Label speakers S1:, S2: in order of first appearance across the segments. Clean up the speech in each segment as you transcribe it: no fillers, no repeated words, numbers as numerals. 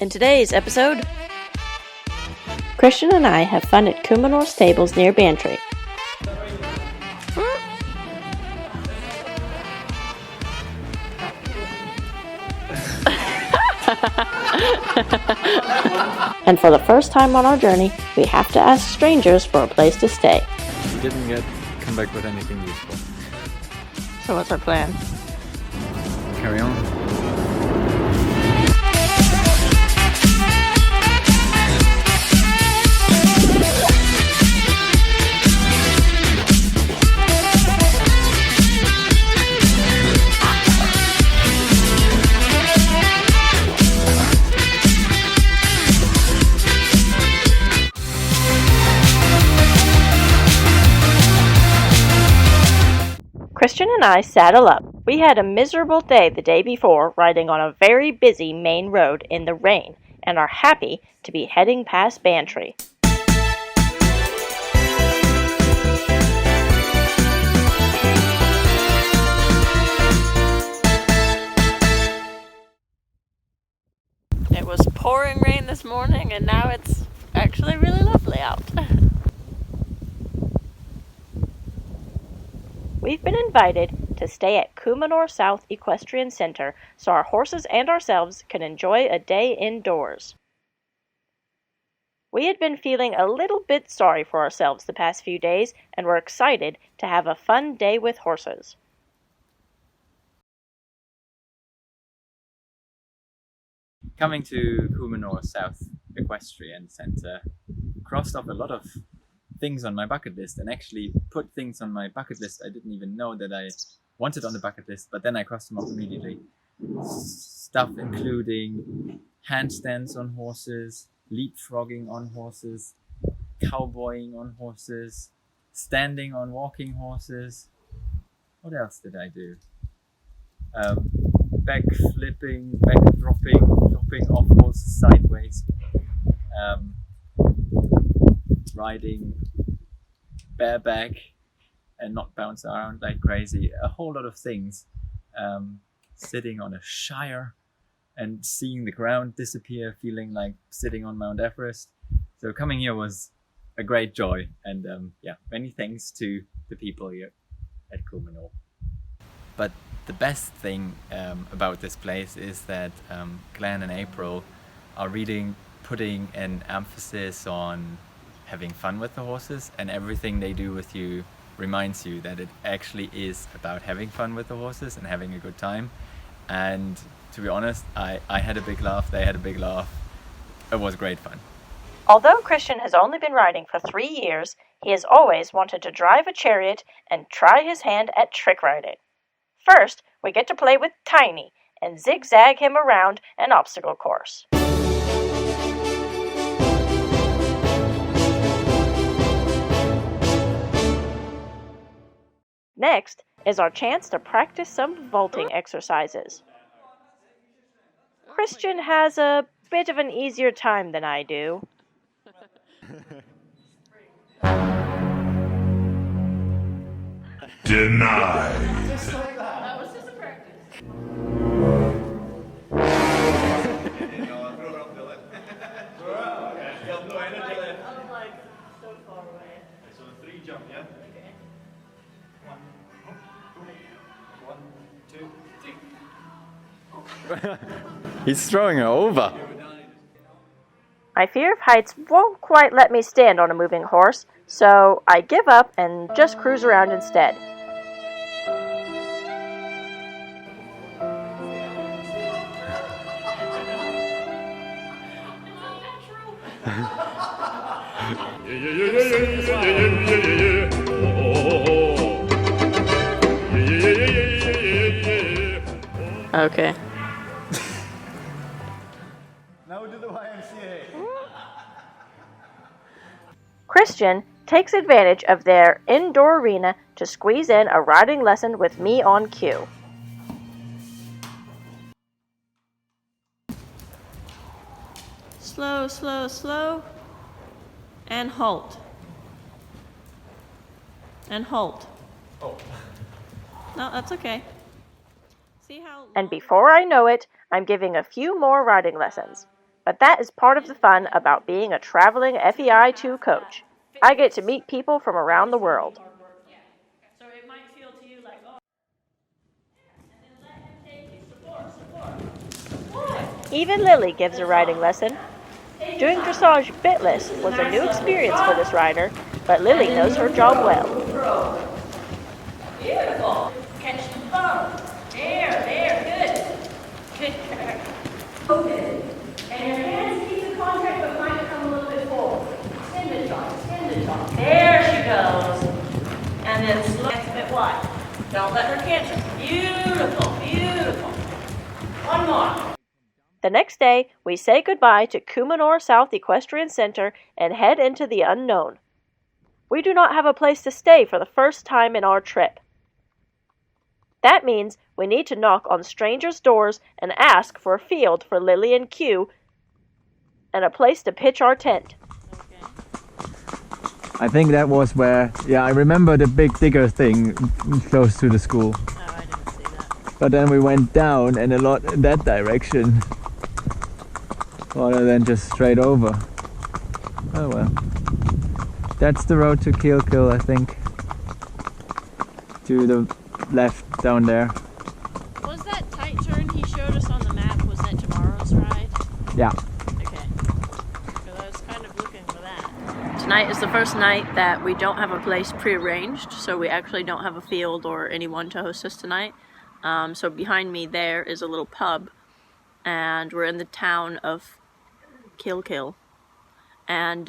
S1: In today's episode, Christian and I have fun at Coomanore stables near Bantry. And for the first time on our journey, we have to ask strangers for a place to stay.
S2: We didn't come back with anything useful.
S1: So what's our plan?
S2: Carry on.
S1: Christian and I saddle up. We had a miserable day the day before riding on a very busy main road in the rain and are happy to be heading past Bantry. It was pouring rain this morning and now it's actually really lovely out. We've been invited to stay at Coomanore South Equestrian Centre so our horses and ourselves can enjoy a day indoors. We had been feeling a little bit sorry for ourselves the past few days and were excited to have a fun day with horses.
S2: Coming to Coomanore South Equestrian Centre, crossed off a lot of things on my bucket list and actually put things on my bucket list I didn't even know that I wanted on the bucket list, but then I crossed them off immediately. Stuff including handstands on horses, leapfrogging on horses, cowboying on horses, standing on walking horses. What else did I do? Back flipping, back dropping off horses sideways, riding bareback and not bounce around like crazy. A whole lot of things. Sitting on a shire and seeing the ground disappear, feeling like sitting on Mount Everest. So coming here was a great joy, and many thanks to the people here at Coomanore. But the best thing about this place is that Glenn and April are really putting an emphasis on having fun with the horses, and everything they do with you reminds you that it actually is about having fun with the horses and having a good time. And to be honest, I had a big laugh, they had a big laugh. It was great fun.
S1: Although Christian has only been riding for 3 years, he has always wanted to drive a chariot and try his hand at trick riding. First, we get to play with Tiny and zigzag him around an obstacle course. Next is our chance to practice some vaulting exercises. Christian has a bit of an easier time than I do.
S3: Denied.
S1: Just like that. That was just a practice. I'm like so far away.
S4: So 3 jump, yeah?
S1: Okay.
S4: 1, 2, 3.
S2: He's throwing her over.
S1: My fear of heights won't quite let me stand on a moving horse, so I give up and just cruise around instead. Okay.
S4: Now do the YMCA.
S1: Christian takes advantage of their indoor arena to squeeze in a riding lesson with me on cue. Slow, slow, slow. And halt. And halt.
S4: Oh.
S1: No, that's okay. See how... And before I know it, I'm giving a few more riding lessons. But that is part of the fun about being a traveling FEI2 coach. I get to meet people from around the world.
S3: So it might feel to you like, oh, and then let him take you, support.
S1: Even Lily gives a riding lesson. Doing dressage bitless was a new experience for this rider, but Lily knows her job well.
S3: Beautiful. Catch the bump. There, good. Good. Open. And your hands keep the contact, but might come a little bit forward. Extend the jaw. There she goes. And then slow a bit wide. Don't let her catch it. Beautiful. One more.
S1: The next day, we say goodbye to Coomanore South Equestrian Centre and head into the unknown. We do not have a place to stay for the first time in our trip. That means we need to knock on strangers' doors and ask for a field for Lily and Q and a place to pitch our tent.
S2: I think that was where, I remember the big digger thing close to the school.
S3: Oh, I didn't see that.
S2: But then we went down and a lot in that direction rather than just straight over. Oh well. That's the road to Kill, I think. To the left down there.
S3: Was that tight turn he showed us on the map, was that tomorrow's ride?
S2: Yeah.
S3: Okay. Because I was kind of looking for that.
S1: Tonight is the first night that we don't have a place prearranged, so we actually don't have a field or anyone to host us tonight. So behind me there is a little pub, and we're in the town of Kill. And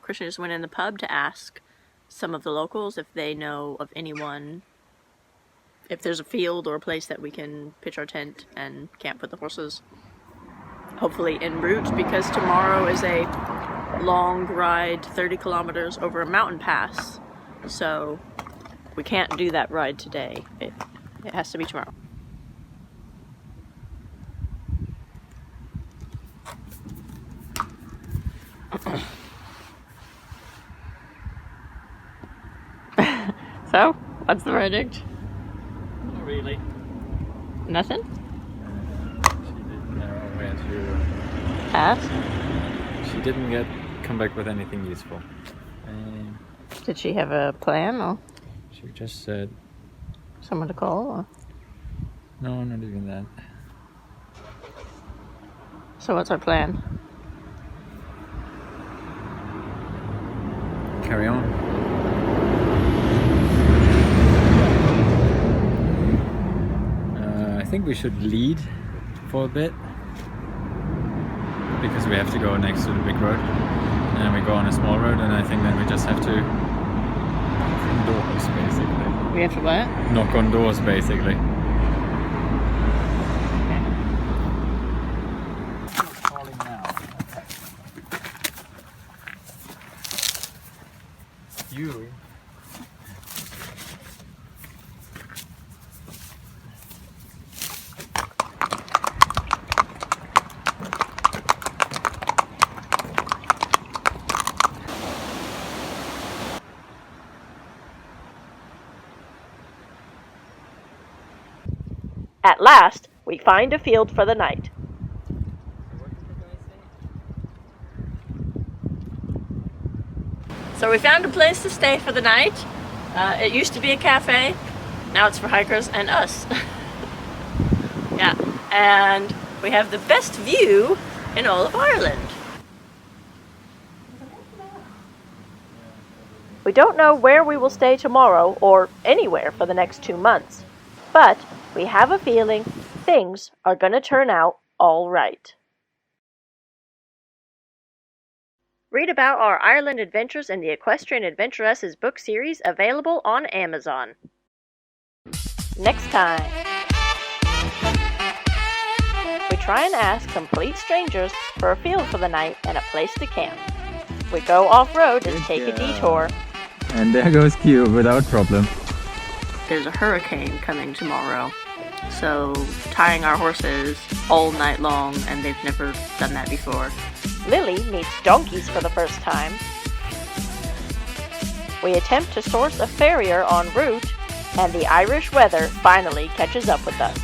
S1: Christian just went in the pub to ask some of the locals if they know of anyone, if there's a field or a place that we can pitch our tent and camp with the horses. Hopefully en route, because tomorrow is a long ride, 30 kilometers over a mountain pass. So we can't do that ride today. It has to be tomorrow. So, what's the verdict?
S2: Not really.
S1: Nothing?
S2: She didn't know where to
S1: Pass?
S2: She didn't come back with anything useful.
S1: Did she have a plan or
S2: She just said,
S1: someone to call? Or?
S2: no, not even that.
S1: So what's our plan?
S2: Carry on. I think we should lead for a bit because we have to go next to the big road, and then we go on a small road, and I think then we just have to knock on doors basically.
S1: We have to what?
S2: Knock on doors basically. Calling now. Okay. You.
S1: At last, we find a field for the night. So we found a place to stay for the night. It used to be a cafe. Now it's for hikers and us. Yeah, and we have the best view in all of Ireland. We don't know where we will stay tomorrow or anywhere for the next 2 months, but we have a feeling things are going to turn out all right. Read about our Ireland adventures in the Equestrian Adventuresses book series available on Amazon. Next time, we try and ask complete strangers for a field for the night and a place to camp. We go off-road and take a detour.
S2: And there goes Q without problem.
S1: There's a hurricane coming tomorrow, so tying our horses all night long, and they've never done that before. Lily meets donkeys for the first time. We attempt to source a farrier en route, and the Irish weather finally catches up with us.